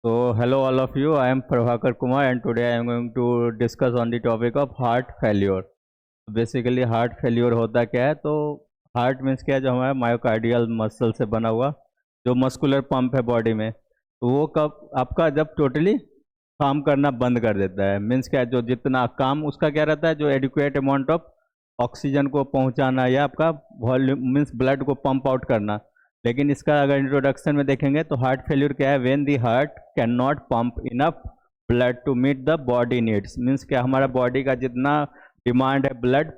So, hello all of you. I am Prabhakar Kumar, and today I am going to discuss on the topic of heart failure. Basically heart failure होता क्या है? तो heart means क्या है? जो हमारा myocardial muscle से बना हुआ जो मस्कुलर पंप है बॉडी में, तो वो कब आपका जब टोटली काम करना बंद कर देता है, मीन्स क्या है? जो जितना काम उसका क्या रहता है, जो एडिक्वेट अमाउंट ऑफ ऑक्सीजन को पहुंचाना या आपका वॉल्यूम मीन्स ब्लड को पंप आउट करना। लेकिन इसका अगर इंट्रोडक्शन में देखेंगे तो हार्ट फेल्यूर क्या है? When the heart can not pump enough blood to meet the body needs, means क्या हमारा बॉडी का जितना डिमांड है ब्लड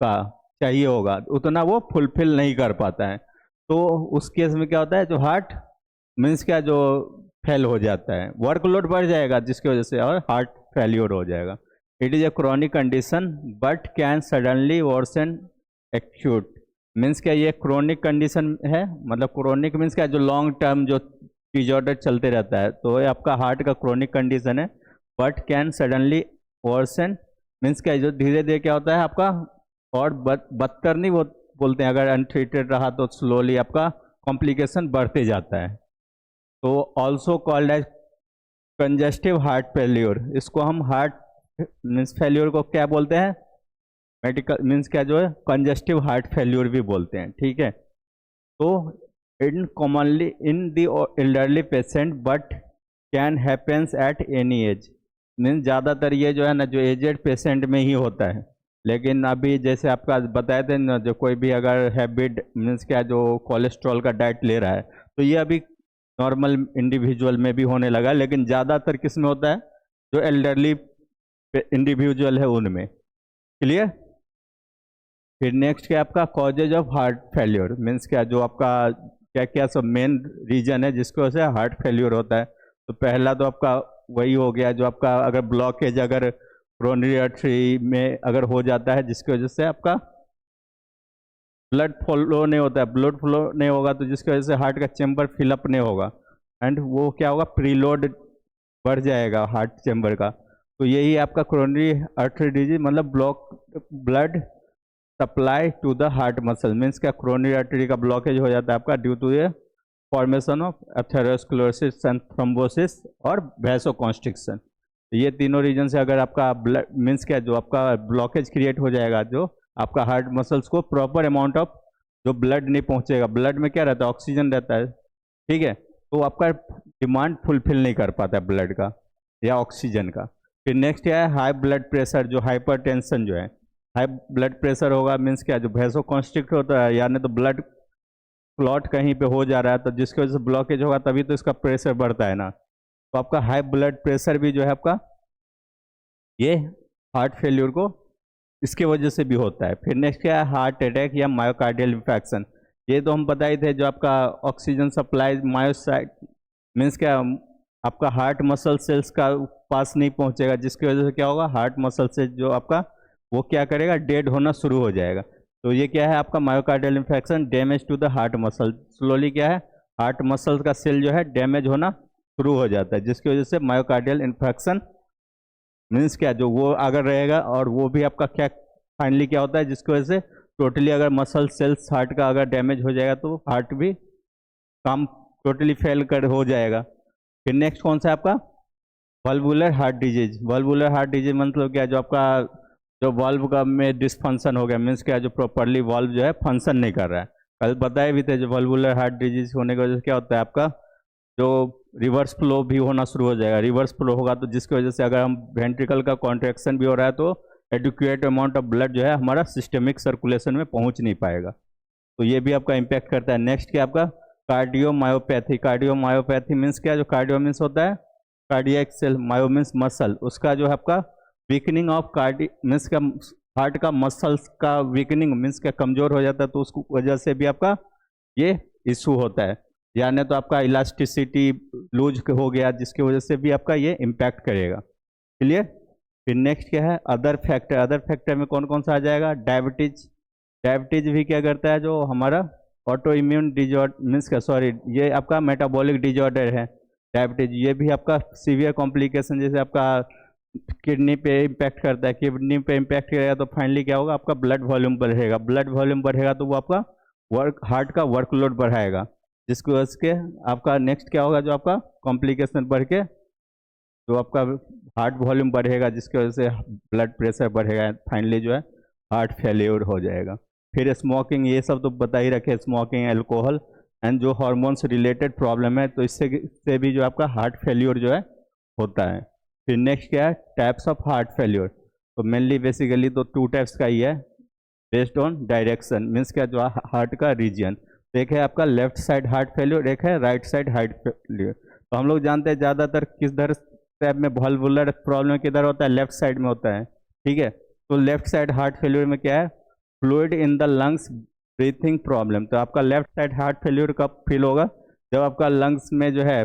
का चाहिए होगा उतना वो फुलफिल नहीं कर पाता है। तो उस केस में क्या होता है? जो हार्ट मीन्स क्या जो फेल हो जाता है, वर्कलोड बढ़ जाएगा जिसकी वजह से और हार्ट फेल्योर हो जाएगा। It is a chronic condition but can suddenly worsen acute, means क्या ये क्रोनिक कंडीशन है, मतलब क्रोनिक मीन्स क्या जो लॉन्ग टर्म जो डिजॉर्डर चलते रहता है, तो ये आपका हार्ट का क्रोनिक कंडीशन है। But can suddenly worsen means क्या जो धीरे धीरे क्या होता है आपका और बदतर नहीं बोलते हैं, अगर अनट्रीटेड रहा तो स्लोली आपका कॉम्प्लिकेशन बढ़ते जाता है। तो also called as congestive heart failure, इसको हम हार्ट मीन्स फेल्योर को क्या बोलते हैं? मेडिकल मीन्स क्या जो है कंजेस्टिव हार्ट फेल्योर भी बोलते हैं, ठीक है। तो in commonly in the elderly patient but can happens at any age, means ज़्यादातर ये जो है ना जो एजेड पेशेंट में ही होता है। लेकिन अभी जैसे आपका बताए थे ना, जो कोई भी अगर हैबिट मीन्स क्या जो कोलेस्ट्रॉल का डाइट ले रहा है, तो ये अभी नॉर्मल इंडिविजुअल में भी होने लगा, लेकिन ज़्यादातर किस में होता है? जो एल्डरली इंडिविजुअल है उनमें। क्लियर? फिर नेक्स्ट क्या आपका causes of heart failure, means क्या जो आपका क्या क्या सब मेन रीजन है जिसकी वजह से हार्ट फेल्योर होता है। तो पहला तो आपका वही हो गया जो आपका अगर ब्लॉकेज अगर कोरोनरी आर्टरी में अगर हो जाता है जिसकी वजह से आपका ब्लड फ्लो नहीं होता है, ब्लड फ्लो नहीं होगा तो जिसकी वजह से हार्ट का चैम्बर फिलअप नहीं होगा, एंड वो क्या होगा? प्रीलोड बढ़ जाएगा हार्ट चैम्बर का। तो यही आपका कोरोनरी आर्टरी डिजीज, मतलब block blood supply to the heart muscle, means क्या कोरोनरी आर्टरी का ब्लॉकेज हो जाता है आपका due to a formation of atherosclerosis and thrombosis और वैसोकॉन्स्ट्रिक्शन। ये तीनों रीजन से अगर आपका ब्लड मीन्स क्या जो आपका ब्लॉकेज क्रिएट हो जाएगा, जो आपका हार्ट मसल्स को प्रॉपर अमाउंट ऑफ जो ब्लड नहीं पहुंचेगा, ब्लड में क्या रहता है? ऑक्सीजन रहता है, ठीक है। तो आपका डिमांड फुलफिल नहीं कर पाता है ब्लड का या ऑक्सीजन का। फिर नेक्स्ट क्या है? हाई ब्लड प्रेशर, जो हाइपरटेंशन जो है, हाई ब्लड प्रेशर होगा मीन्स क्या जो वैसो कॉन्स्ट्रिक्ट होता है, यानी तो ब्लड क्लॉट कहीं पे हो जा रहा है, तो जिसकी वजह से ब्लॉकेज होगा तभी तो इसका प्रेशर बढ़ता है ना। तो आपका हाई ब्लड प्रेशर भी जो है आपका ये हार्ट फेल्योर को इसके वजह से भी होता है। फिर नेक्स्ट क्या है? हार्ट अटैक या मायोकार्डियल इन्फेक्शन। ये तो हम बता ही थे, जो आपका ऑक्सीजन सप्लाई मायोसाइट मीन्स क्या आपका हार्ट मसल सेल्स का पास नहीं पहुंचेगा, जिसकी वजह से क्या होगा? हार्ट मसल से जो आपका वो क्या करेगा? डेड होना शुरू हो जाएगा। तो ये क्या है आपका myocardial infection, damage to the heart muscle. Slowly क्या है? हार्ट मसल का सेल जो है डैमेज होना शुरू हो जाता है, जिसकी वजह से मायोकार्डियल इन्फेक्शन मीन्स क्या जो वो अगर रहेगा, और वो भी आपका क्या फाइनली क्या होता है जिसकी वजह से टोटली अगर मसल सेल्स हार्ट का अगर डैमेज हो जाएगा तो हार्ट भी काम टोटली फेल कर हो जाएगा। फिर नेक्स्ट कौन सा है आपका? वल्वुलर हार्ट डिजीज। वल्वुलर हार्ट डिजीज मतलब क्या जो आपका जो वाल्व का में डिसफंक्शन हो गया, मीन्स क्या जो प्रॉपरली वाल्व जो है फंक्शन नहीं कर रहा है। कल बताए भी थे जो वल्वुलर हार्ट डिजीज होने की वजह से क्या होता है आपका जो रिवर्स फ्लो भी होना शुरू हो जाएगा। रिवर्स फ्लो होगा तो जिसकी वजह से अगर हम वेंट्रिकल का कॉन्ट्रैक्शन भी हो रहा है तो एडुक्वेट अमाउंट ऑफ ब्लड जो है हमारा सिस्टमिक सर्कुलेशन में पहुंच नहीं पाएगा, तो ये भी आपका इम्पैक्ट करता है। नेक्स्ट क्या आपका? कार्डियोमायोपैथी। कार्डियोमायोपैथी मीन्स क्या जो कार्डियो मीन्स होता है cardiac cell, myo means muscle, उसका जो है आपका वीकनिंग ऑफ कार्डी मीन्स का हार्ट का मसल्स का वीकनिंग मीन्स क्या कमजोर हो जाता है, तो उसकी वजह से भी आपका ये इशू होता है। यानी तो आपका इलास्टिसिटी लूज हो गया, जिसकी वजह से भी आपका ये इम्पैक्ट करेगा। क्लियर? फिर नेक्स्ट क्या है? Other factor. अदर फैक्टर में कौन कौन सा आ जाएगा? डायबिटीज। डायबिटीज भी क्या करता है जो हमारा ऑटो इम्यून डिजॉर्डर मीन्स का सॉरी ये आपका मेटाबॉलिक डिजॉर्डर है डायबिटीज। ये भी आपका सीवियर कॉम्प्लिकेशन, जैसे आपका किडनी पे इम्पैक्ट करता है, किडनी पे इम्पैक्ट करेगा तो फाइनली क्या होगा? आपका ब्लड वॉल्यूम बढ़ेगा, ब्लड वॉल्यूम बढ़ेगा तो वो आपका हार्ट का वर्कलोड बढ़ाएगा, जिसकी वजह से आपका नेक्स्ट क्या होगा, जो आपका कॉम्प्लिकेशन बढ़ के जो आपका हार्ट वॉल्यूम बढ़ेगा, जिसकी वजह से ब्लड प्रेशर बढ़ेगा, फाइनली जो है हार्ट फेल्योर हो जाएगा। फिर स्मोकिंग, ये सब तो बता ही रखे, स्मोकिंग, अल्कोहल एंड जो हार्मोन्स रिलेटेड प्रॉब्लम है, तो इससे भी जो आपका हार्ट फेल्योर जो है होता है। फिर नेक्स्ट क्या है, टाइप्स ऑफ हार्ट फेल्योर। तो मेनली बेसिकली तो 2 टाइप्स का ही है, बेस्ड ऑन डायरेक्शन, मीन्स क्या, जो हार्ट का रीजन। एक है आपका लेफ्ट साइड हार्ट फेल्योर, एक है राइट साइड हार्ट फेल्योर। तो हम लोग जानते हैं ज़्यादातर किधर टाइप में वल्वुलर प्रॉब्लम किधर होता है, लेफ्ट साइड में होता है, ठीक है। तो लेफ्ट साइड हार्ट फेल्योर में क्या है, fluid in the lungs, breathing problem. तो आपका लेफ्ट साइड हार्ट फेल्योर कब फील होगा, जब आपका लंग्स में जो है,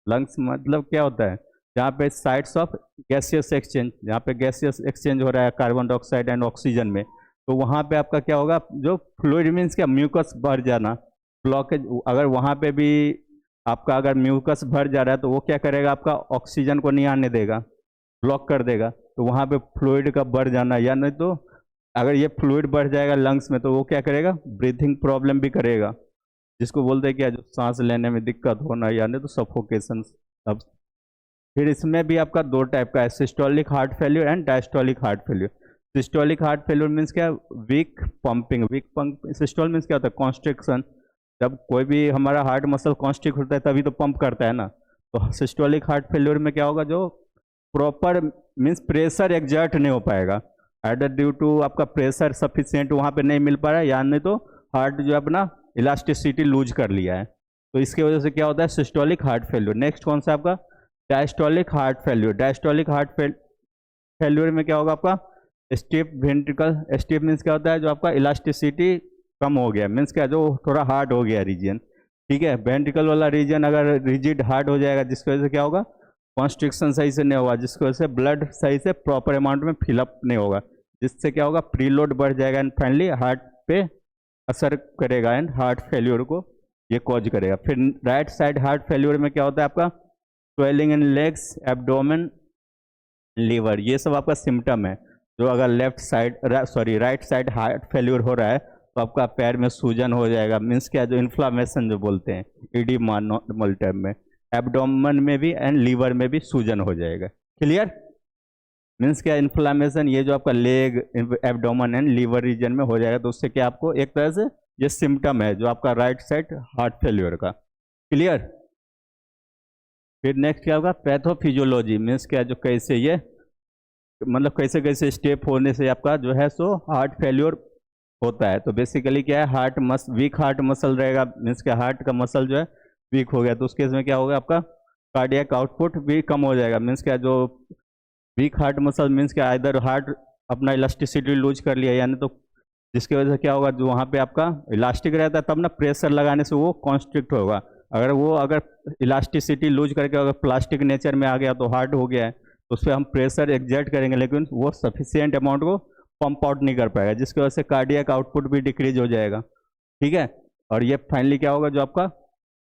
लंग्स मतलब क्या होता है, जहाँ पे साइड्स ऑफ गैसियस एक्सचेंज, जहाँ पे गैसियस एक्सचेंज हो रहा है कार्बन डाइऑक्साइड एंड ऑक्सीजन में, तो वहाँ पे आपका क्या होगा, जो फ्लूइड मीन्स क्या, म्यूकस भर जाना, ब्लॉकेज। अगर वहाँ पे भी आपका अगर म्यूकस भर जा रहा है तो वो क्या करेगा, आपका ऑक्सीजन को नहीं आने देगा, ब्लॉक कर देगा। तो वहाँ पे फ्लूइड का बढ़ जाना, या नहीं तो अगर ये फ्लूइड बढ़ जाएगा लंग्स में, तो वो क्या करेगा, ब्रीथिंग प्रॉब्लम भी करेगा, जिसको बोलते हैं क्या, जो सांस लेने में दिक्कत होना, या नहीं तो सफोकेशन। अब फिर इसमें भी आपका 2 टाइप का है, systolic heart failure and diastolic heart failure. Systolic heart failure means क्या, weak pumping, weak pump. Systole means क्या होता है, कॉन्स्ट्रिक्शन। जब कोई भी हमारा हार्ट मसल कॉन्स्ट्रिक्ट होता है तभी तो पंप करता है ना। तो सिस्टोलिक हार्ट फेल्यूर में क्या होगा, जो प्रॉपर मीन्स प्रेशर एग्जर्ट नहीं हो पाएगा, आइदर ड्यू टू आपका प्रेशर सफिशियंट वहाँ पे नहीं मिल पा रहा है, या नहीं तो हार्ट जो अपना इलास्टिसिटी लूज कर लिया है। तो इसकी वजह से क्या होता है, सिस्टोलिक हार्ट फेल्यूर। नेक्स्ट कौन सा आपका, diastolic heart failure. Diastolic heart failure में क्या होगा, आपका स्टिफ वेंट्रिकल। स्टिफ मीन्स क्या होता है, जो आपका इलास्टिसिटी कम हो गया, मीन्स क्या, जो थोड़ा हार्ड हो गया रीजन, ठीक है। वेंट्रिकल वाला रीजन अगर रिजिड हार्ड हो जाएगा, जिसकी वजह से क्या होगा, कॉन्स्ट्रिक्शन सही से नहीं होगा, जिसकी वजह से ब्लड सही से प्रॉपर अमाउंट में फिलअप नहीं होगा, जिससे क्या होगा, प्रीलोड बढ़ जाएगा एंड फाइनली हार्ट पे असर करेगा एंड हार्ट फेल्योर को ये कॉज करेगा। फिर राइट साइड हार्ट फेल्योर में क्या होता है, आपका swelling in legs, abdomen, liver, ये सब आपका सिम्टम है। जो अगर left side right side heart failure हो रहा है, तो आपका पैर में सूजन हो जाएगा, मीन्स क्या, जो इन्फ्लामेशन जो बोलते हैं, इडीमा नॉर्मल टाइप में, एब्डोमेन में भी एंड लीवर में भी सूजन हो जाएगा। क्लियर, मीन्स क्या, इन्फ्लामेशन ये जो आपका leg, abdomen and liver region में हो जाएगा, तो उससे क्या, आपको एक तरह से ये सिम्टम है जो आपका राइट साइड हार्ट फेल्योर का। क्लियर। फिर नेक्स्ट क्या होगा, पैथोफिजियोलॉजी, मीन्स क्या, जो कैसे ये मतलब कैसे कैसे स्टेप होने से आपका जो है सो हार्ट फेल्योर होता है। तो बेसिकली क्या है, वीक हार्ट मसल रहेगा, मीन्स क्या, हार्ट का मसल जो है वीक हो गया, तो उस केस में क्या होगा, आपका कार्डियक आउटपुट भी कम हो जाएगा। मीन्स क्या, जो वीक हार्ट मसल मीन्स क्या, इधर हार्ट अपना इलास्टिसिटी लूज कर लिया, यानी तो जिसकी वजह से क्या होगा, जो वहाँ पे आपका इलास्टिक रहता है तब ना प्रेशर लगाने से वो कॉन्स्ट्रिक्ट होगा। अगर इलास्टिसिटी लूज करके अगर प्लास्टिक नेचर में आ गया तो हार्ड हो गया है, तो उस पर हम प्रेशर एग्जर्ट करेंगे, लेकिन वो सफिशियंट अमाउंट को पंप आउट नहीं कर पाएगा, जिसकी वजह से कार्डियक आउटपुट भी डिक्रीज हो जाएगा, ठीक है। और ये फाइनली क्या होगा, जो आपका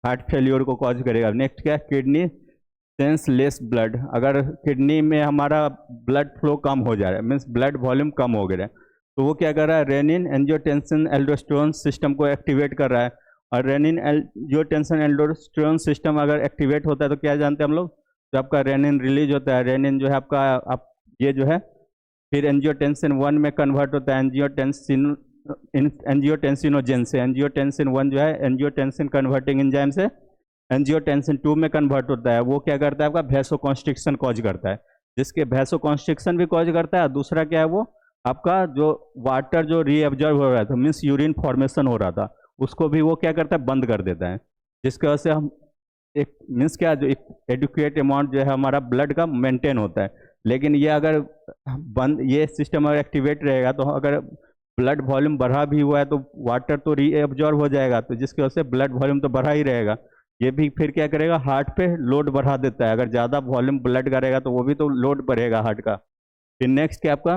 हार्ट फेल्योर को कॉज करेगा। नेक्स्ट क्या है, किडनी सेंस लेस ब्लड। अगर किडनी में हमारा ब्लड फ्लो कम हो जा रहा है, मीन्स ब्लड वॉल्यूम कम हो गया है, तो वो क्या कर रहा है, रेनिन एंजियोटेंसिन एल्डोस्टेरोन सिस्टम को एक्टिवेट कर रहा है। और रेनिन एंजियोटेंसिन एल्डोस्टेरोन सिस्टम अगर एक्टिवेट होता है तो क्या जानते हैं हम लोग, जो आपका रेनिन रिलीज होता है, रेनिन जो है आपका ये जो है फिर एंजियोटेंसिन 1 में कन्वर्ट होता है, एंजियोटेंसिनोजेन से। एंजियोटेंसिन 1 जो है एंजियोटेंसिन कन्वर्टिंग एंजाइम से एंजियोटेंसिन 2 में कन्वर्ट होता है। वो क्या करता है, आपका वैसोकॉन्स्ट्रिक्शन कॉज करता है, जिसके वैसोकॉन्स्ट्रिक्शन भी कॉज करता है। दूसरा क्या है, वो आपका जो वाटर जो रीअब्जॉर्ब हो रहा था, मीन्स यूरिन फॉर्मेशन हो रहा था, उसको भी वो क्या करता है, बंद कर देता है, जिसकी वजह से हम एक मीन्स क्या, जो एक एडुकेट अमाउंट जो है हमारा ब्लड का मेंटेन होता है। लेकिन ये अगर बंद, ये सिस्टम अगर एक्टिवेट रहेगा, तो अगर ब्लड वॉल्यूम बढ़ा भी हुआ है तो वाटर तो रीअब्जॉर्ब हो जाएगा, तो जिसकी वजह से ब्लड वॉल्यूम तो बढ़ा ही रहेगा, ये भी फिर क्या करेगा, हार्ट पे लोड बढ़ा देता है। अगर ज़्यादा वॉल्यूम ब्लड का रहेगा तो वो भी तो लोड बढ़ेगा हार्ट का। फिर नेक्स्ट क्या आपका,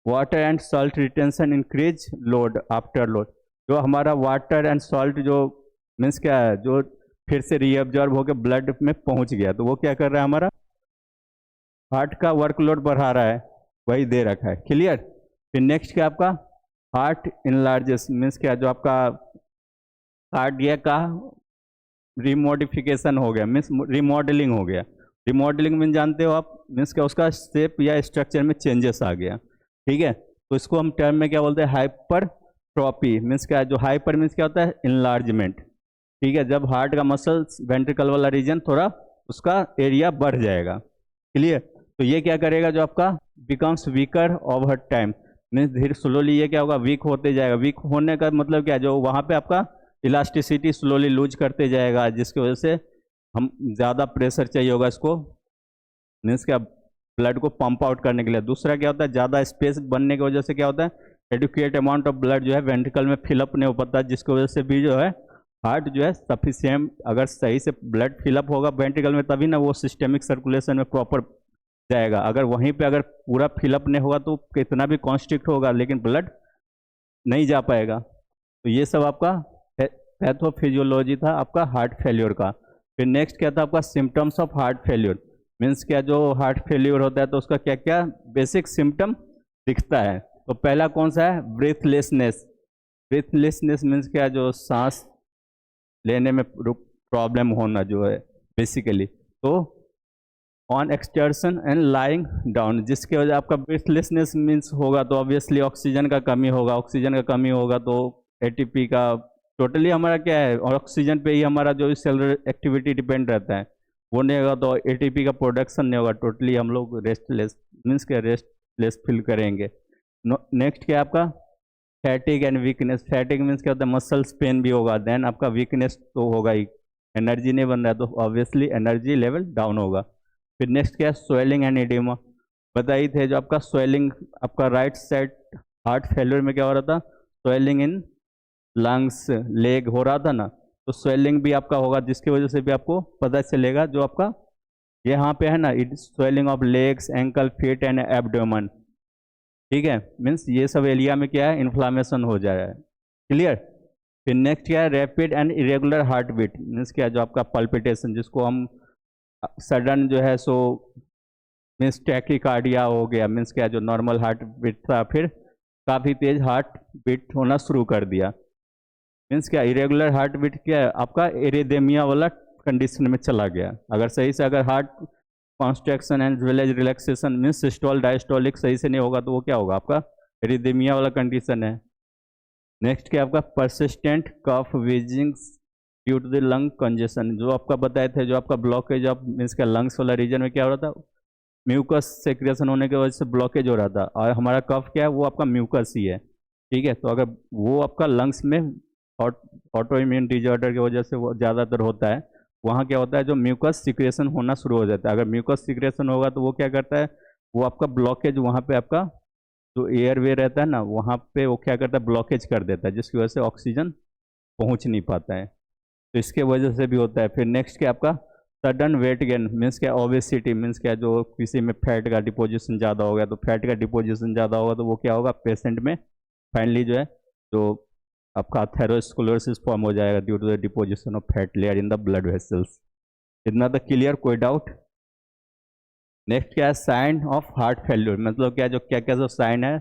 water and salt retention increase load after load. जो हमारा वाटर एंड सॉल्ट जो मीन्स क्या है, जो फिर से रीअब्जॉर्ब होकर ब्लड में पहुंच गया, तो वो क्या कर रहा है, हमारा हार्ट का वर्कलोड बढ़ा रहा है, वही दे रखा है। क्लियर। फिर नेक्स्ट क्या आपका, हार्ट इनलार्जेस, मीन्स क्या, जो आपका कार्डियक का रिमोडिफिकेशन हो गया, मीन्स रिमॉडलिंग हो गया। रिमॉडलिंग मीन जानते हो आप, मीन्स क्या उसका शेप या स्ट्रक्चर में चेंजेस आ गया, ठीक है। तो इसको हम टर्म में क्या बोलते हैं, हाइपरट्रॉपी। मीन्स क्या, जो हाइपर मीन्स क्या होता है, इनलार्जमेंट, ठीक है। जब हार्ट का मसल वेंट्रिकल वाला रीजन थोड़ा उसका एरिया बढ़ जाएगा, क्लियर। तो ये क्या करेगा, जो आपका becomes weaker over time, means धीरे स्लोली ये क्या होगा, वीक होते जाएगा। वीक होने का मतलब क्या, जो वहाँ पे आपका इलास्टिसिटी स्लोली लूज करते जाएगा, जिसकी वजह से हम ज़्यादा प्रेशर चाहिए होगा इसको, मीन्स क्या, ब्लड को पंप आउट करने के लिए। दूसरा क्या होता है, ज़्यादा स्पेस बनने की वजह से क्या होता है, एडुकेट अमाउंट ऑफ ब्लड जो है वेंट्रिकल में फिलअप नहीं हो पाता, जिसकी वजह से भी जो है हार्ट जो है सफिशिएंट, अगर सही से ब्लड फिलअप होगा वेंट्रिकल में तभी ना वो सिस्टेमिक सर्कुलेशन में प्रॉपर जाएगा। अगर वहीं पे अगर पूरा फिलअप नहीं होगा तो कितना भी कॉन्स्ट्रिक्ट होगा लेकिन ब्लड नहीं जा पाएगा। तो ये सब आपका पैथोफिजियोलॉजी था आपका हार्ट फेल्योर का। फिर नेक्स्ट क्या था आपका, symptoms of heart failure. Means क्या, जो हार्ट फेल्योर होता है तो उसका क्या क्या बेसिक सिम्टम दिखता है। तो पहला कौन सा है, ब्रीथलेसनेस। ब्रीथलेसनेस मीन्स क्या, जो सांस लेने में प्रॉब्लम होना जो है बेसिकली। तो on extortion and lying down, जिसके वजह आपका ब्रीथलेसनेस मीन्स होगा तो ऑब्वियसली ऑक्सीजन का कमी होगा। ऑक्सीजन का कमी होगा तो एटीपी का टोटली हमारा क्या है, और ऑक्सीजन पे ही हमारा जो सेलुलर एक्टिविटी डिपेंड रहता है, वो नहीं होगा तो एटीपी का प्रोडक्शन नहीं होगा। टोटली हम लोग रेस्टलेस, मीन्स क्या, रेस्टलेस फील करेंगे। नेक्स्ट क्या आपका, फैटिक एंड वीकनेस। फैटिक मीन्स क्या होता है, मसल्स पेन भी होगा। देन आपका वीकनेस तो होगा ही, एनर्जी नहीं बन रहा है तो ऑब्वियसली एनर्जी लेवल डाउन होगा। फिर नेक्स्ट क्या है, स्वेलिंग एंड एडिमा। बताइए थे जो आपका स्वेलिंग, आपका राइट साइड हार्ट फेल्योर में क्या हो रहा था, स्वेलिंग इन लंग्स, लेग हो रहा था ना, तो स्वेलिंग भी आपका होगा, जिसकी वजह से भी आपको पता चलेगा जो आपका यहाँ पे है ना, it swelling of legs, ankle, feet and abdomen, ठीक है। मीन्स ये सब एरिया में क्या है, इन्फ्लामेशन हो जा रहा है, क्लियर। फिर नेक्स्ट क्या है, rapid and irregular heart beat. Means क्या, जो आपका पल्पिटेशन, जिसको हम सडन जो है सो मीन्स टैकीकार्डिया हो गया, मीन्स क्या, जो नॉर्मल हार्ट बीट था फिर काफ़ी तेज हार्ट बीट होना शुरू कर दिया। मीन्स क्या, इरेगुलर हार्ट बीट क्या है आपका, एरिदेमिया वाला कंडीशन में चला गया। अगर सही से अगर heart construction and well age relaxation means systole diastolic सही से नहीं होगा तो वो क्या होगा, आपका एरिदेमिया वाला कंडीशन है। नेक्स्ट क्या आपका, persistent cough wheezings due to the lung congestion. जो आपका बताए थे, जो आपका ब्लॉकेज ऑफ मीन्स क्या, लंग्स वाला रीजन में क्या हो रहा था, म्यूकस सेक्रेशन होने की वजह से ब्लॉकेज हो रहा था। और हमारा कफ क्या है, वो आपका म्यूकस ही है, ठीक है। तो अगर वो आपका लंग्स में ऑटो इम्यून डिजॉर्डर की वजह से वो ज़्यादातर होता है, वहाँ क्या होता है, जो म्यूकस सिक्रेशन होना शुरू हो जाता है। अगर म्यूकस सिक्रेशन होगा तो वो क्या करता है, वो आपका ब्लॉकेज, वहाँ पे आपका जो एयर वे रहता है ना, वहाँ पे वो क्या करता है, ब्लॉकेज कर देता है, जिसकी वजह से ऑक्सीजन पहुँच नहीं पाता है। तो इसके वजह से भी होता है। फिर नेक्स्ट क्या आपका, सडन वेट गेन मीन्स क्या, ओबेसिटी मीन्स क्या, जो किसी में फैट का डिपोजिशन ज़्यादा हो गया, तो फैट का डिपोजिशन ज़्यादा होगा तो वो क्या होगा, पेशेंट में फाइनली जो है, जो आपका थेरोस्क्लेरोसिस फॉर्म हो जाएगा due to the deposition of fat layer in the blood vessels. इतना तक क्लियर, कोई डाउट। नेक्स्ट क्या है, साइन ऑफ हार्ट फेल्यूर। मतलब क्या, जो क्या क्या जो साइन है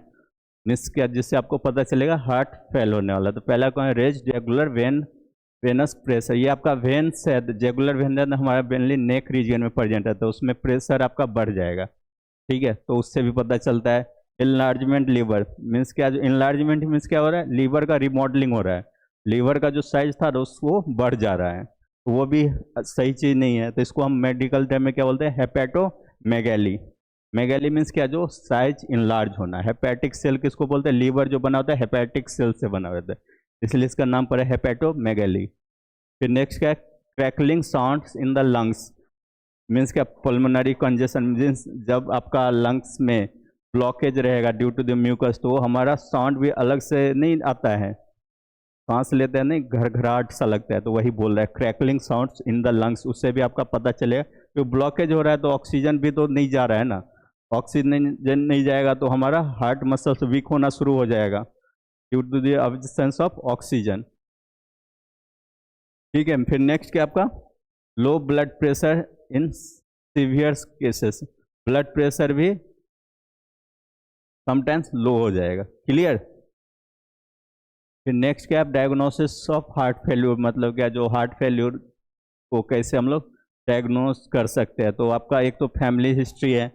मीन्स क्या, जिससे आपको पता चलेगा हार्ट फेल होने वाला। तो पहला कौन है, रेज्ड रेगुलर वेनस प्रेशर। ये आपका वेन्स है, रेगुलर वेन हमारा मेनली नेक रीजन में प्रेजेंट है, तो उसमें प्रेशर आपका बढ़ जाएगा, ठीक है। तो उससे भी पता चलता है। इनलार्जमेंट लीवर मीन्स क्या, जो इनलार्जमेंट मीन्स क्या हो रहा है, लीवर का रिमॉडलिंग हो रहा है। लीवर का जो साइज था उसको बढ़ जा रहा है, तो वो भी सही चीज़ नहीं है। तो इसको हम मेडिकल टर्म में क्या बोलते हैं, हेपेटोमेगैली। मेगैली मीन्स क्या, जो साइज इनलार्ज होना। हेपेटिक सेल किसको बोलते हैं, लीवर जो बना होता है हेपेटिक सेल से बना होता है, इसलिए इसका नाम पड़ा हेपेटोमेगैली। फिर नेक्स्ट क्या है, crackling sounds in the lungs means क्या, पल्मोनरी कंजेशन मीन्स जब आपका लंग्स में ब्लॉकेज रहेगा ड्यू टू द म्यूकस, तो हमारा साउंड भी अलग से नहीं आता है, सांस लेते हैं नहीं घरघराहट सा लगता है, तो वही बोल रहा है crackling sounds in the lungs. उससे भी आपका पता चलेगा कि ब्लॉकेज हो रहा है तो ऑक्सीजन भी तो नहीं जा रहा है ना, ऑक्सीजन नहीं जाएगा तो हमारा हार्ट मसल्स वीक होना शुरू हो जाएगा due to the absence of oxygen, ठीक है। फिर नेक्स्ट क्या आपका, low blood pressure in severe cases. Blood pressure भी समटाइम्स लो हो जाएगा, क्लियर। फिर नेक्स्ट क्या, डायग्नोसिस ऑफ हार्ट फेल्यूर। मतलब क्या, जो हार्ट फेल्यूर को कैसे हम लोग डायग्नोस कर सकते हैं। तो आपका एक तो फैमिली हिस्ट्री है,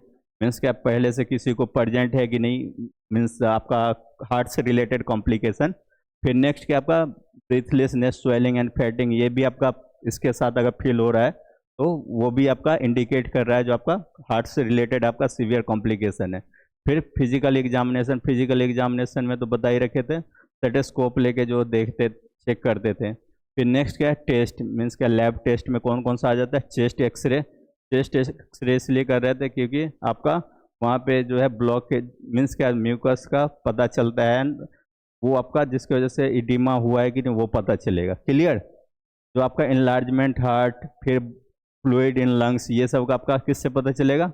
मीन्स कि आप पहले से किसी को प्रेजेंट है कि नहीं, मीन्स आपका हार्ट से रिलेटेड कॉम्प्लिकेशन। फिर नेक्स्ट क्या आपका ब्रीथलेसनेस, स्वेलिंग एंड फैटिंग, ये भी आपका इसके साथ अगर फील हो रहा है तो वो भी आपका इंडिकेट कर रहा है जो आपका हार्ट से रिलेटेड आपका सीवियर कॉम्प्लिकेशन है। फिर फिजिकल एग्जामिनेशन में तो बता ही रखे थे, स्टेथोस्कोप लेके जो देखते चेक करते थे। फिर नेक्स्ट क्या है टेस्ट, मीन्स क्या लैब टेस्ट में कौन कौन सा आ जाता है, चेस्ट एक्सरे इसलिए कर रहे थे क्योंकि आपका वहाँ पे जो है ब्लॉक मीन्स क्या म्यूकस का पता चलता है, वो आपका जिसकी वजह से इडिमा हुआ है कि नहीं वो पता चलेगा। क्लियर। जो आपका इनलार्जमेंट हार्ट, फिर फ्लूइड इन लंग्स, ये सब का आपका किससे पता चलेगा,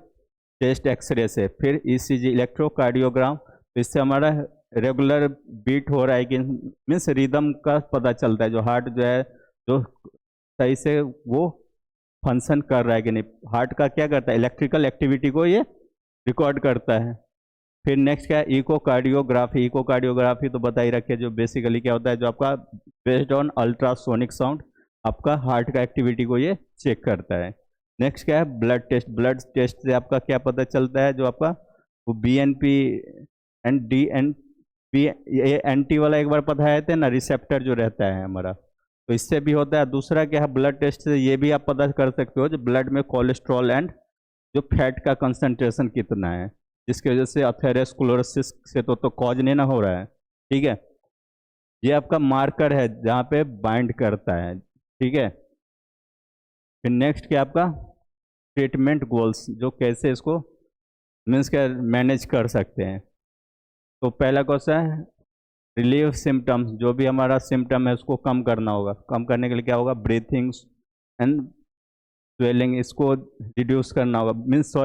चेस्ट एक्सरे से। फिर ईसीजी इलेक्ट्रोकार्डियोग्राम, तो इससे हमारा रेगुलर बीट हो रहा है कि मीन्स रिदम का पता चलता है, जो हार्ट जो है जो सही से वो फंक्शन कर रहा है कि नहीं। हार्ट का क्या करता है, इलेक्ट्रिकल एक्टिविटी को ये रिकॉर्ड करता है। फिर नेक्स्ट क्या है इकोकार्डियोग्राफी तो बता ही रखे, जो बेसिकली क्या होता है, जो आपका बेस्ड ऑन अल्ट्रासोनिक साउंड आपका हार्ट का एक्टिविटी को ये चेक करता है। नेक्स्ट क्या है ब्लड टेस्ट से आपका क्या पता चलता है, जो आपका वो बीएनपी एंड डीएनपी, ये एंटी वाला एक बार पढ़ाए थे ना, रिसेप्टर जो रहता है हमारा, तो इससे भी होता है। दूसरा क्या है ब्लड टेस्ट से ये भी आप पता कर सकते हो जो ब्लड में कोलेस्ट्रॉल एंड जो फैट का कंसंट्रेशन कितना है, जिसकी वजह से अथेरोस्क्लेरोसिस से तो कॉज नहीं ना हो रहा है। ठीक है, ये आपका मार्कर है जहाँ पे बाइंड करता है। ठीक है। फिर नेक्स्ट क्या आपका ट्रीटमेंट गोल्स, जो कैसे इसको मीन्स क्या मैनेज कर सकते हैं। तो पहला क्वेश्चन है रिलीव सिम्टम्स, जो भी हमारा सिम्टम है उसको कम करना होगा। कम करने के लिए क्या होगा, ब्रीथिंग एंड स्वेलिंग, इसको रिड्यूस करना होगा। मीन्स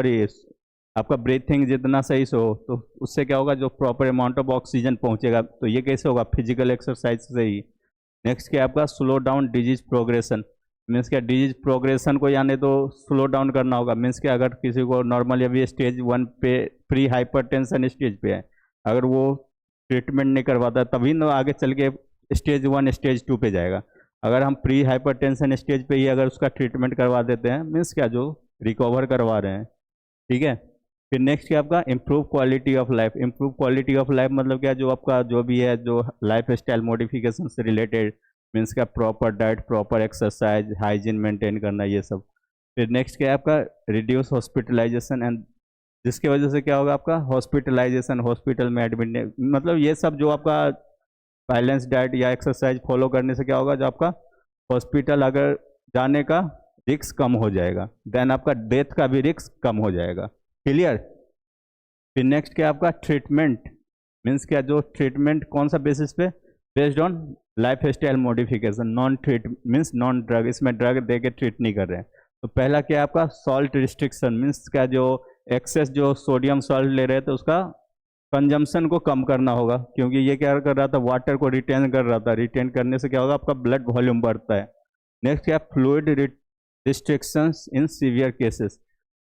आपका ब्रीथिंग जितना सही से हो तो उससे क्या होगा, जो प्रॉपर अमाउंट ऑफ ऑक्सीजन पहुंचेगा। तो ये कैसे होगा, फिजिकल एक्सरसाइज से ही। नेक्स्ट क्या आपका slow down disease progression, means क्या डिजीज प्रोग्रेशन को यानी तो स्लो डाउन करना होगा। मीन्स क्या अगर किसी को नॉर्मली अभी स्टेज 1 पे प्री हाइपरटेंशन स्टेज पे है, अगर वो ट्रीटमेंट नहीं करवाता तभी ना आगे चल के स्टेज 1 स्टेज 2 पे जाएगा। अगर हम प्री हाइपरटेंशन स्टेज पे ही अगर उसका ट्रीटमेंट करवा देते हैं, मीन्स क्या जो रिकवर करवा रहे हैं। ठीक है। फिर नेक्स्ट क्या आपका improve quality of life. Improve quality of life मतलब क्या, जो आपका जो भी है जो लाइफ स्टाइल मॉडिफिकेशन से रिलेटेड, मीन्स क्या proper diet, proper exercise, hygiene maintain करना, ये सब। फिर नेक्स्ट क्या है आपका रिड्यूस हॉस्पिटलाइजेशन एंड, जिसकी वजह से क्या होगा आपका हॉस्पिटलाइजेशन, हॉस्पिटल में एडमिट, मतलब ये सब जो आपका बैलेंस डाइट या एक्सरसाइज फॉलो करने से क्या होगा, जो आपका हॉस्पिटल अगर जाने का रिस्क कम हो जाएगा, देन आपका डेथ का भी रिस्क कम हो जाएगा। क्लियर। फिर नेक्स्ट क्या आपका ट्रीटमेंट, मीन्स क्या जो ट्रीटमेंट कौन सा बेसिस पे, based on life style modification, non treat means non drug, इसमें ड्रग दे के ट्रीट नहीं कर रहे हैं। तो पहला क्या आपका सॉल्ट रिस्ट्रिक्शन, मीन्स क्या जो एक्सेस जो सोडियम सॉल्ट ले रहे थे उसका कंजम्पशन को कम करना होगा, क्योंकि ये क्या कर रहा था, वाटर को रिटेन कर रहा था। रिटेन करने से क्या होगा, आपका ब्लड वॉल्यूम बढ़ता है। नेक्स्ट क्या फ्लूइड रिस्ट्रिक्शंस इन सीवियर केसेस,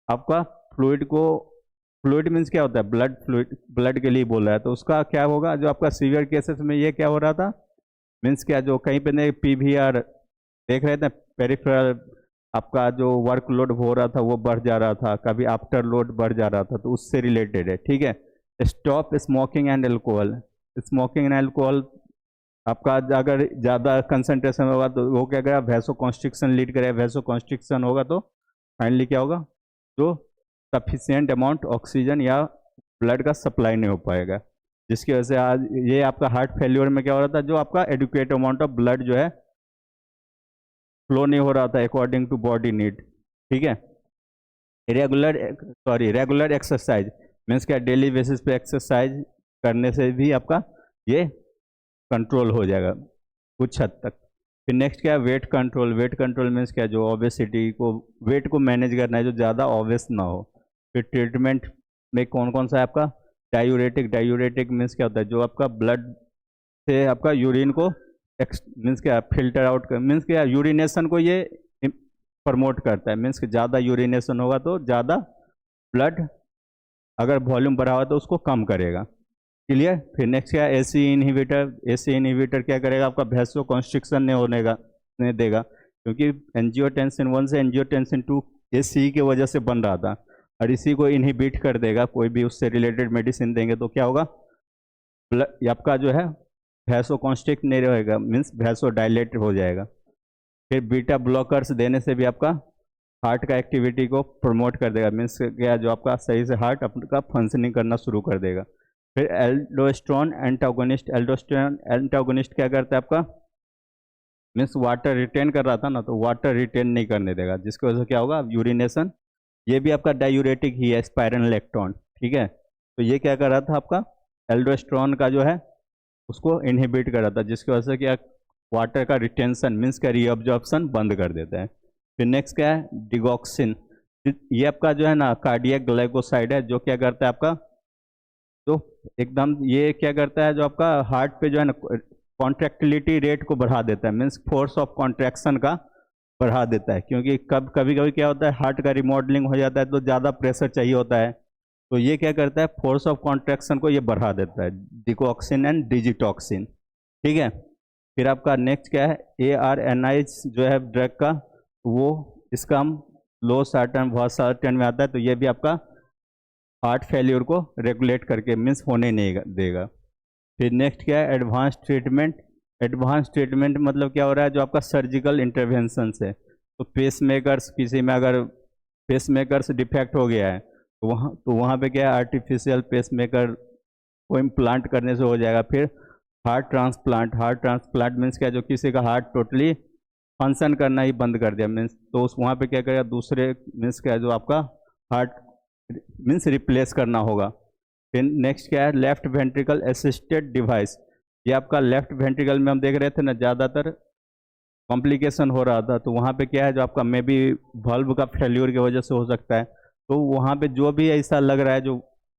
आपका फ्लूइड को, फ्लूइड मीन्स क्या होता है, ब्लड फ्लूइड, ब्लड के लिए बोल रहा है, तो उसका क्या होगा, जो आपका सीवियर केसेस में ये क्या हो रहा था, मीन्स क्या जो कहीं पे नहीं पीवीआर देख रहे थे, पेरिफेरल आपका जो वर्कलोड हो रहा था वो बढ़ जा रहा था, कभी आफ्टर लोड बढ़ जा रहा था, तो उससे रिलेटेड है। ठीक है। Stop smoking and alcohol, smoking and alcohol आपका अगर ज़्यादा कंसंट्रेशन होगा तो वो क्या करेगा, वैसो कॉन्स्ट्रिक्शन लीड करेगा। वैसो कॉन्स्ट्रिक्शन होगा तो फाइनली क्या होगा, जो सफिशियंट अमाउंट ऑक्सीजन या ब्लड का सप्लाई नहीं हो पाएगा, जिसकी वजह से आज ये आपका हार्ट फेल्योर में क्या हो रहा था, जो आपका एडुकेट अमाउंट ऑफ ब्लड जो है फ्लो नहीं हो रहा था अकॉर्डिंग टू बॉडी नीड। ठीक है। रेगुलर एक्सरसाइज मीन्स क्या डेली बेसिस पे एक्सरसाइज करने से भी आपका ये कंट्रोल हो जाएगा कुछ हद तक। फिर नेक्स्ट क्या है weight control. Weight control means क्या, जो ओबेसिटी को, वेट को मैनेज करना है, जो ज़्यादा ओबेस ना हो। फिर ट्रीटमेंट में कौन कौन सा है आपका डायूरेटिक मीन्स क्या होता है, जो आपका ब्लड से आपका यूरिन को मीन्स क्या फिल्टर आउट कर, मीन्स क्या यूरिनेशन को ये प्रमोट करता है। मीन्स ज़्यादा यूरिनेशन होगा तो ज़्यादा ब्लड अगर वॉल्यूम बढ़ा हुआ तो उसको कम करेगा। क्लियर। फिर नेक्स्ट क्या एसी इनहिबिटर। एसी इनहिबिटर क्या करेगा, आपका वैसो कॉन्स्ट्रिक्शन नहीं होने का नहीं देगा। क्योंकि एंजियोटेंसिन 1 से एंजियोटेंसिन 2 ये सी की वजह से बन रहा था, और इसी को इनहिबिट कर देगा, कोई भी उससे रिलेटेड मेडिसिन देंगे तो क्या होगा, आपका जो है वैसो कॉन्स्ट्रिक्ट नहीं रहेगा, मीन्स वैसो डायलेट हो जाएगा। फिर बीटा ब्लॉकर्स देने से भी आपका हार्ट का एक्टिविटी को प्रमोट कर देगा, मीन्स क्या, जो आपका सही से हार्ट आपका फंक्शनिंग करना शुरू कर देगा। फिर एल्डोस्टेरोन एंटागोनिस्ट क्या करता है आपका, मीन्स वाटर रिटेन कर रहा था ना, तो वाटर रिटेन नहीं करने देगा, जिसकी वजह से क्या होगा, यूरिनेशन। ये भी आपका डायूरेटिक ही है, स्पाइरनोलेक्टोन, ठीक है। तो ये क्या कर रहा था आपका, एल्डोस्टेरोन का जो है उसको इनहिबिट कर रहा था, जिसकी वजह से क्या, वाटर का रिटेंशन मीन्स का रीअब्जॉर्प्शन बंद कर देता है। फिर नेक्स्ट क्या है, डिगॉक्सिन। ये आपका जो है ना कार्डियक ग्लाइकोसाइड है, जो क्या करता है आपका, तो एकदम ये क्या करता है, जो आपका हार्ट पे जो है ना कॉन्ट्रैक्टिलिटी रेट को बढ़ा देता है, मीन्स फोर्स ऑफ कॉन्ट्रैक्शन का बढ़ा देता है। क्योंकि कभी कभी क्या होता है, हार्ट का रिमॉडलिंग हो जाता है तो ज़्यादा प्रेशर चाहिए होता है, तो ये क्या करता है, फोर्स ऑफ कॉन्ट्रैक्शन को ये बढ़ा देता है, डिगॉक्सिन एंड डिजिटॉक्सिन, ठीक है। फिर आपका नेक्स्ट क्या है, ARNI जो है ड्रग का, वो इसका हम लो सर्टन बहुत सर्टन में आता है, तो ये भी आपका हार्ट फेल्योर को रेगुलेट करके मीन्स होने नहीं देगा। फिर नेक्स्ट क्या है, एडवांस ट्रीटमेंट। एडवांस ट्रीटमेंट मतलब क्या हो रहा है, जो आपका सर्जिकल इंटरवेंशन से, तो पेस मेकर्स, किसी में अगर पेस मेकर्स डिफेक्ट हो गया है तो वहाँ पे क्या है, आर्टिफिशियल पेस मेकर को इम्प्लांट करने से हो जाएगा। फिर हार्ट ट्रांसप्लांट मीन्स क्या, जो किसी का हार्ट टोटली फंक्शन करना ही बंद कर दिया मीन्स, तो उस वहाँ पे क्या करेगा, दूसरे मीन्स क्या है, जो आपका हार्ट मीन्स रिप्लेस करना होगा। फिर नेक्स्ट क्या है, लेफ्ट वेंट्रिकल असिस्टेड डिवाइस। ये आपका लेफ्ट वेंट्रिकल में हम देख रहे थे ना ज़्यादातर कॉम्प्लिकेशन हो रहा था, तो वहाँ पे क्या है, जो आपका मे बी वल्व का फेल्यूर की वजह से हो सकता है, तो वहाँ पे जो भी ऐसा लग रहा है जो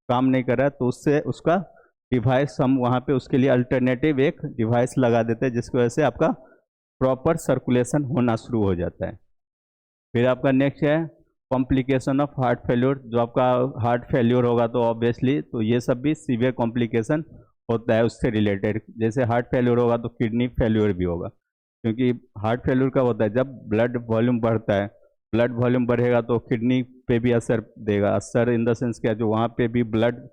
काम नहीं कर रहा है, तो उससे उसका डिवाइस हम वहाँ पे उसके लिए अल्टरनेटिव एक डिवाइस लगा देते हैं, जिसकी वजह से आपका प्रॉपर सर्कुलेशन होना शुरू हो जाता है। फिर आपका नेक्स्ट है कॉम्प्लिकेशन ऑफ हार्ट फेल्योर। जो आपका हार्ट फेल्योर होगा तो ऑब्वियसली तो ये सब भी सीवियर कॉम्प्लिकेशन होता है उससे रिलेटेड, जैसे हार्ट फेल्योर होगा तो किडनी फेल्योर भी होगा। क्योंकि हार्ट फेल्योर कब होता है, जब ब्लड वॉल्यूम बढ़ता है, ब्लड वॉल्यूम बढ़ेगा तो किडनी पे भी असर देगा। असर इन द सेंस क्या, जो वहाँ पे भी ब्लड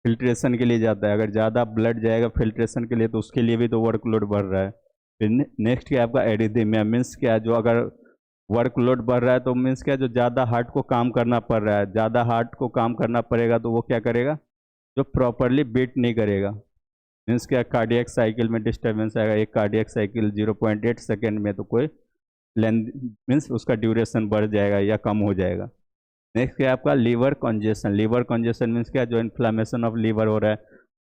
फिल्ट्रेशन के लिए जाता है, अगर ज़्यादा ब्लड जाएगा फिल्ट्रेशन के लिए तो उसके लिए भी तो वर्कलोड बढ़ रहा है। फिर नेक्स्ट क्या आपका एरिथमिया, मीन्स क्या, जो अगर वर्कलोड बढ़ रहा है तो मीन्स क्या, जो ज़्यादा हार्ट को काम करना पड़ रहा है, ज़्यादा हार्ट को काम करना पड़ेगा तो वो क्या करेगा, जो प्रॉपरली बीट नहीं करेगा, मीन्स क्या, कार्डियक साइकिल में डिस्टर्बेंस आएगा। एक कार्डियक साइकिल 0.8 सेकेंड में तो कोई लेंथ मीन्स उसका ड्यूरेशन बढ़ जाएगा या कम हो जाएगा। नेक्स्ट क्या आपका liver congestion. Liver congestion means क्या, जो इन्फ्लामेशन ऑफ लीवर हो रहा है,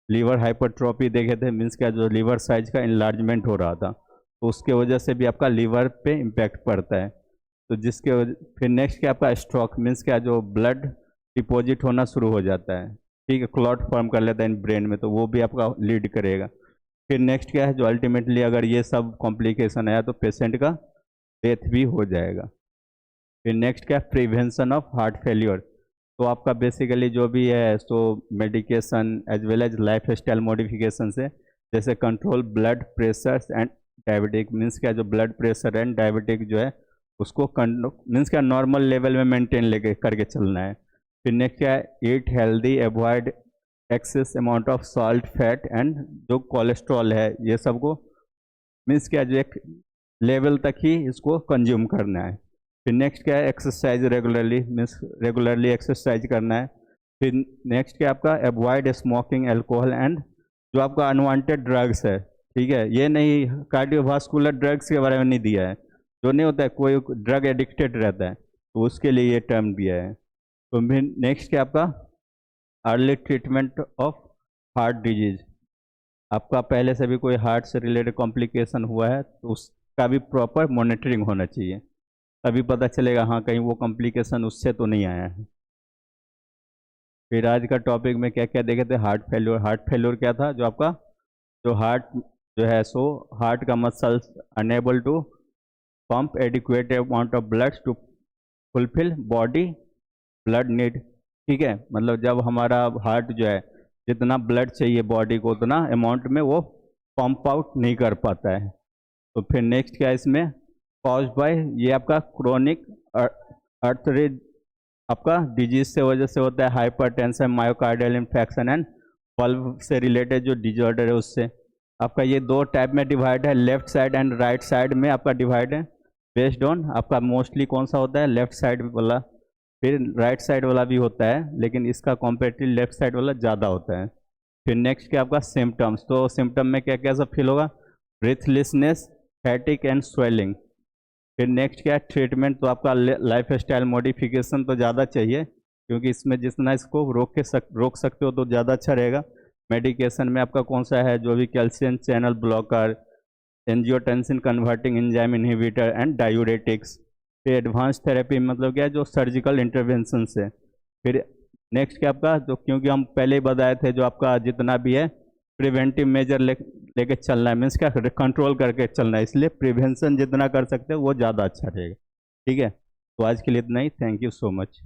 लीवर हाइपरट्रोफी देखे थे, मीन्स क्या, जो लीवर साइज का इनलार्जमेंट हो रहा था, तो उसके वजह से भी आपका लीवर पे इम्पैक्ट पड़ता है। तो जिसके फिर नेक्स्ट क्या आपका स्ट्रोक, मीन्स क्या, जो ब्लड डिपॉजिट होना शुरू हो जाता है, ठीक है, क्लॉट फॉर्म कर लेता है इन ब्रेन में, तो वो भी आपका लीड करेगा। फिर नेक्स्ट क्या है, जो अल्टीमेटली अगर ये सब कॉम्प्लिकेशन आया तो पेशेंट का डेथ भी हो जाएगा। फिर नेक्स्ट क्या है, प्रिवेंशन ऑफ हार्ट फेल्योर। तो आपका बेसिकली जो भी है सो medication as well as lifestyle modification से, जैसे control blood pressure and diabetic, means क्या, जो ब्लड प्रेशर एंड डायबिटिक जो है उसको मीन्स क्या नॉर्मल लेवल में मेंटेन लेके करके चलना है। फिर नेक्स्ट क्या है, eat healthy, avoid excess amount of salt fat and जो कोलेस्ट्रॉल है, ये सबको मीन्स क्या, जो एक लेवल तक ही इसको कंज्यूम करना है। फिर नेक्स्ट क्या है, exercise regularly, means regularly exercise करना है। फिर नेक्स्ट क्या आपका, अवॉइड स्मोकिंग, एल्कोहल एंड जो आपका अनवांटेड ड्रग्स है, ठीक है, ये नहीं कार्डियोवास्कुलर ड्रग्स के बारे में नहीं दिया है, जो नहीं होता है कोई ड्रग एडिक्टेड रहता है तो उसके लिए ये टर्म दिया है। तो फिर नेक्स्ट क्या आपका, early treatment of heart disease. आपका पहले से भी कोई हार्ट से रिलेटेड कॉम्प्लिकेशन हुआ है तो उसका भी प्रॉपर मॉनिटरिंग होना चाहिए, तभी पता चलेगा हाँ कहीं वो कॉम्प्लिकेशन उससे तो नहीं आया है। फिर आज का टॉपिक में क्या क्या देखे थे, हार्ट फेल्योर। हार्ट फेल्योर क्या था, जो आपका जो हार्ट जो है सो हार्ट का muscles unable to pump adequate amount of blood to fulfil body blood need, ठीक है, मतलब जब हमारा हार्ट जो है जितना ब्लड चाहिए बॉडी को उतना अमाउंट में वो पंप आउट नहीं कर पाता है। तो फिर नेक्स्ट क्या है इसमें, कॉज बाय, ये आपका क्रोनिक अर्थरीज आपका डिजीज से वजह से होता है, हाइपरटेंशन, मायोकार्डियल इन्फेक्शन एंड पल्व से रिलेटेड जो डिजॉर्डर है उससे। आपका ये दो टाइप में डिवाइड है, left side and right side में आपका डिवाइड है बेस्ड ऑन आपका मोस्टली कौन सा होता है, लेफ्ट साइड वाला, फिर राइट साइड वाला भी होता है, लेकिन इसका कॉम्पेरेटिव लेफ्ट साइड वाला ज़्यादा होता है। फिर नेक्स्ट क्या आपका सिम्टम्स, तो सिम्टम में क्या क्या सब फील होगा, ब्रीथलेसनेस, फैटिक एंड स्वेलिंग। फिर नेक्स्ट क्या है ट्रीटमेंट, तो आपका लाइफ स्टाइल मॉडिफिकेशन तो ज़्यादा चाहिए, क्योंकि इसमें जितना इसको रोक सकते हो तो ज़्यादा अच्छा रहेगा। मेडिकेशन में आपका कौन सा है, जो भी calcium channel blocker, angiotensin converting enzyme inhibitor and diuretics. फिर एडवांस थेरेपी मतलब क्या है, जो सर्जिकल इंटरवेंशन से। फिर नेक्स्ट क्या आपका, जो क्योंकि हम पहले ही बताए थे, जो आपका जितना भी है प्रिवेंटिव मेजर लेके चलना है, मीन्स क्या कंट्रोल करके चलना है, इसलिए प्रिवेंशन जितना कर सकते हो वो ज़्यादा अच्छा रहेगा। ठीक है, तो आज के लिए इतना ही, थैंक यू सो मच।